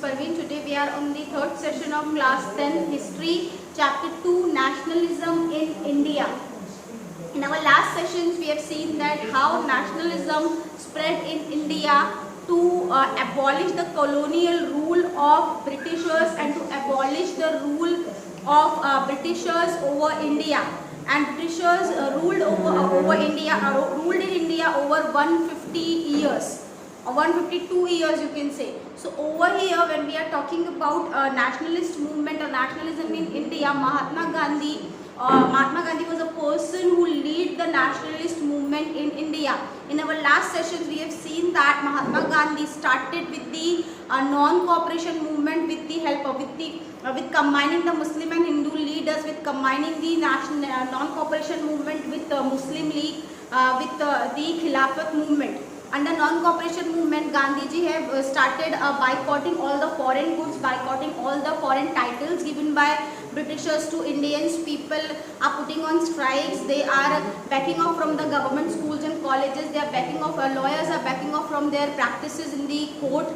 Parveen. Today we are on the third session of class 10 history, chapter 2, nationalism in India. In our last sessions we have seen that how nationalism spread in India to abolish the colonial rule of Britishers and to abolish the rule of Britishers over India. And Britishers ruled in India over 150 years. 152 years you can say. So over here when we are talking about nationalist movement or nationalism in India, Mahatma Gandhi was a person who led the nationalist movement in India. In our last sessions we have seen that Mahatma Gandhi started with the non-cooperation movement with the help of with combining the Muslim and Hindu leaders, with combining the non-cooperation movement with the Muslim League, with the Khilafat movement. Under non-cooperation movement, Gandhiji have started boycotting all the foreign goods, boycotting all the foreign titles given by Britishers to Indians. People are putting on strikes. They are backing off from the government schools and colleges. They are backing off. Lawyers are backing off from their practices in the court.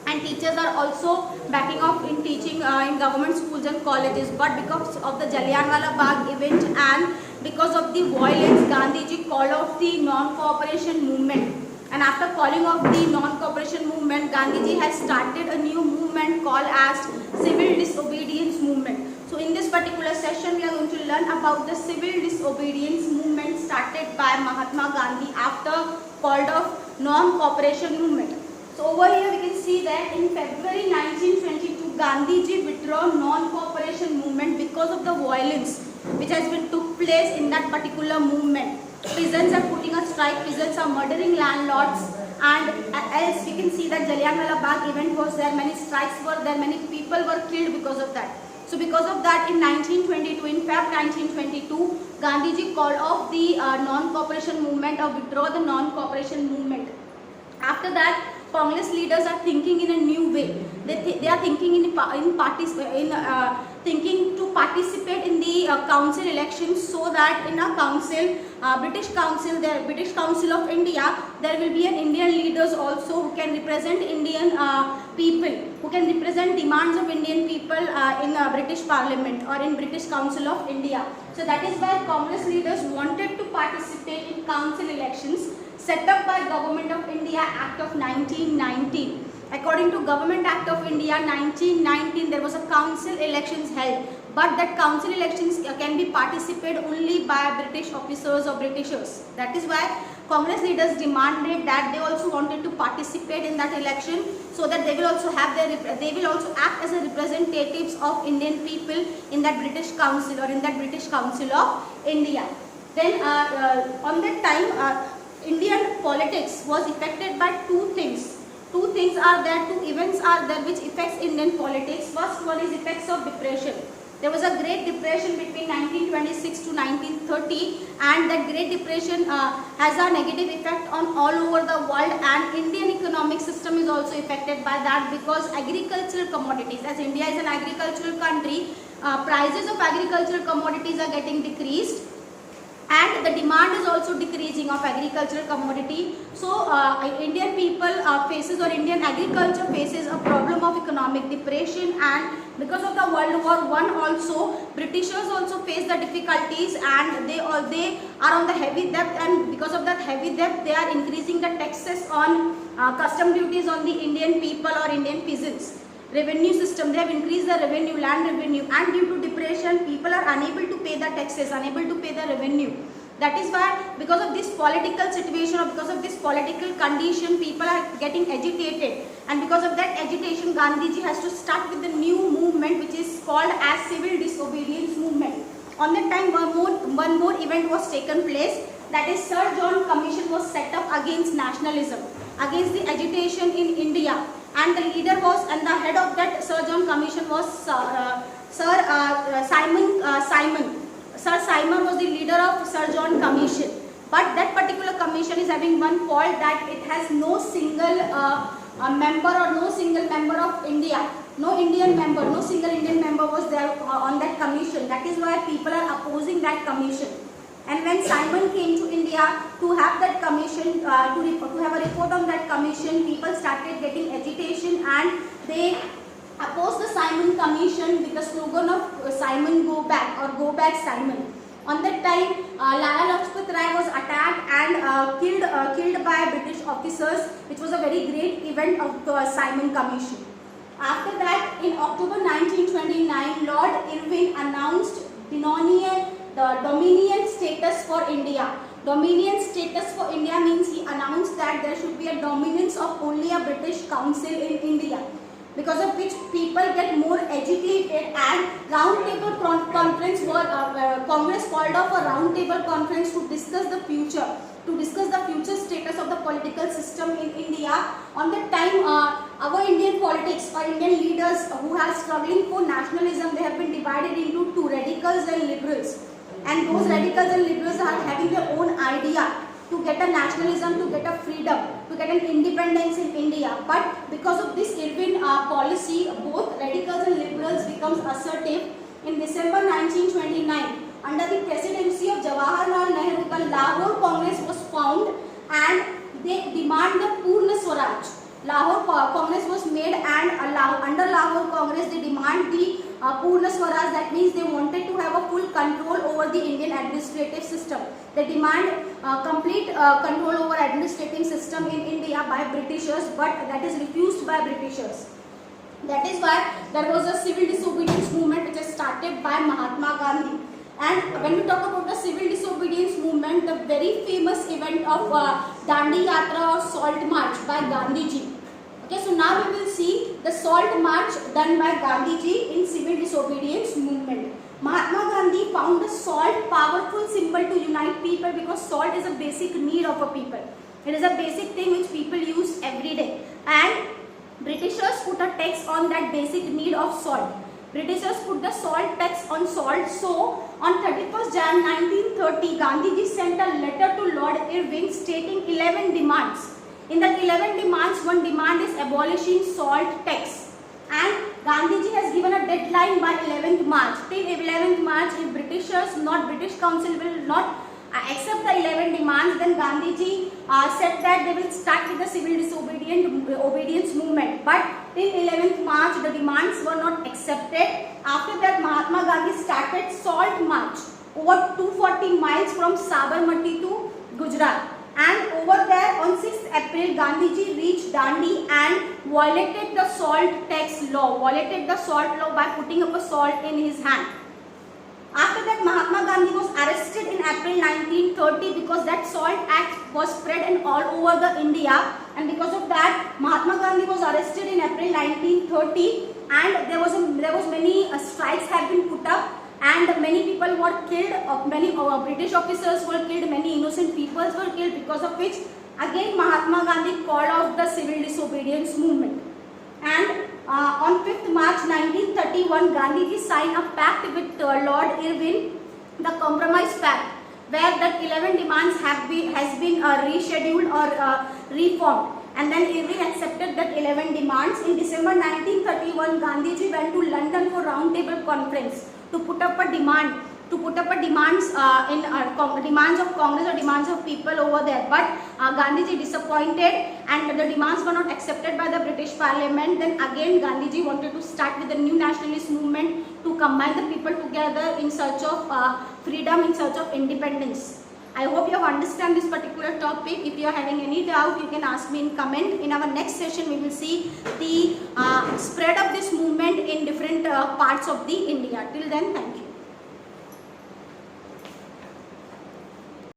And teachers are also backing off in teaching in government schools and colleges. But because of the Jallianwala Bagh event and because of the violence, Gandhiji called off the non-cooperation movement. And after calling off the non-cooperation movement, Gandhiji has started a new movement called as civil disobedience movement. So in this particular session, we are going to learn about the civil disobedience movement started by Mahatma Gandhi after called off non-cooperation movement. So over here we can see that in February 1922, Gandhiji withdrew non-cooperation movement because of the violence which has been took place in that particular movement. Peasants are putting a strike, peasants are murdering landlords, and else we can see that Jallianwala Bagh event was there, many strikes were there, many people were killed because of that. So because of that in 1922, in Feb 1922, Gandhiji called off the non-cooperation movement or withdraw the non-cooperation movement. After that, Congress leaders are thinking in a new way. They are thinking thinking to participate in the council elections, so that in a council, British Council of India, there will be an Indian leaders also who can represent Indian people, who can represent demands of Indian people in British Parliament or in British Council of India. So that is why Congress leaders wanted to participate in council elections set up by Government of India Act of 1919. According to Government Act of India 1919, there was a council elections held, but that council elections can be participated only by British officers or Britishers. That is why Congress leaders demanded that they also wanted to participate in that election, so that they will also have they will also act as a representatives of Indian people in that British Council or in that British Council of India. Then on that time, Indian politics was affected by two things. Two things are there, two events are there which affects Indian politics. First one is effects of depression. There was a Great Depression between 1926 to 1930, and that Great Depression has a negative effect on all over the world, and Indian economic system is also affected by that, because agricultural commodities, as India is an agricultural country, prices of agricultural commodities are getting decreased, and the demand is also decreasing of agricultural commodity. So Indian people faces, or Indian agriculture faces, a problem of economic depression, and because of the World War I also, Britishers also face the difficulties, and they are on the heavy debt, and because of that heavy debt they are increasing the taxes on custom duties on the Indian people or Indian peasants. Revenue system, they have increased the revenue, land revenue, and due to depression people are unable to pay the taxes, unable to pay the revenue. That is why, because of this political situation or because of this political condition, people are getting agitated, and because of that agitation, Gandhiji has to start with the new movement which is called as civil disobedience movement. On that time one more event was taken place, that is Sir John Commission was set up against nationalism, against the agitation in India. And the leader was, and the head of that Sir John Commission was Sir Simon. Sir Simon was the leader of Sir John Commission. But that particular commission is having one fault, that it has no single member or no single member of India. No Indian member, no single Indian member was there on that commission. That is why people are opposing that commission. And when Simon came to India to have that commission, to have a report on that commission, people started getting agitation, and they opposed the Simon Commission with the slogan of Simon Go Back or Go Back Simon. On that time, Lala Lajpat Rai was attacked and killed by British officers, which was a very great event of the Simon Commission. After that, in October 1929, Lord Irwin announced the Dominion status for India. Dominion status for India means he announced that there should be a dominance of only a British Council in India, because of which people get more educated, and roundtable conference Congress called off a roundtable conference to discuss the future status of the political system in India. On that time, our Indian politics or Indian leaders who are struggling for nationalism, they have been divided into two, radicals and liberals. And those radicals and liberals are having their own idea to get a nationalism, to get a freedom, to get an independence in India. But because of this Irwin policy, both radicals and liberals becomes assertive. In December 1929, under the presidency of Jawaharlal Nehru, the Lahore Congress was formed and they demand the Purna Swaraj. Lahore Congress was made, and under Lahore Congress they demand the Purna Swaraj. That means they wanted to have a full control over the Indian administrative system. They demand complete control over administrative system in India by Britishers, but that is refused by Britishers. That is why there was a civil disobedience movement which is started by Mahatma Gandhi. And when we talk about the civil disobedience movement, the very famous event of Dandi Yatra or Salt March by Gandhiji. Okay, so now we will see the Salt March done by Gandhiji in civil disobedience movement. Mahatma Gandhi found the salt powerful symbol to unite people, because salt is a basic need of a people. It is a basic thing which people use every day. And Britishers put a tax on that basic need of salt. Britishers put the salt tax on salt. So, on 31st Jan 1930, Gandhiji sent a letter to Lord Irwin stating 11 demands. In the 11 demands, one demand is abolishing salt tax. And Gandhiji has given a deadline by 11th March. Till 11th March, if British Council will not accept the 11 demands, then Gandhiji said that they will start with the civil disobedience movement. But till 11th March, the demands were not accepted. After that, Mahatma Gandhi started Salt March over 240 miles from Sabarmati to Gujarat. And over there on 6th April, Gandhiji reached Dandi and violated the salt tax law, by putting up a salt in his hand. After that, Mahatma Gandhi was arrested in April 1930 because that salt act was spread in all over the India, and because of that, Mahatma Gandhi was arrested in April 1930, and there was many strikes have been put up, and many people were killed. Many British officers were killed. Many innocent people were killed. Because of which, again Mahatma Gandhi called off the civil disobedience movement. And on 5th March 1931, Gandhiji signed a pact with Lord Irwin, the Compromise Pact, where that 11 demands has been rescheduled or reformed. And then Irwin accepted that 11 demands. In December 1931, Gandhiji went to London for roundtable conference to put up a demand, demands of Congress or demands of people over there. But Gandhiji disappointed, and the demands were not accepted by the British Parliament. Then again Gandhiji wanted to start with a new nationalist movement to combine the people together in search of freedom, in search of independence. I hope you have understand this particular topic. If you are having any doubt, you can ask me in comment. In our next session, we will see the spread of this movement in different parts of the India. Till then, thank you.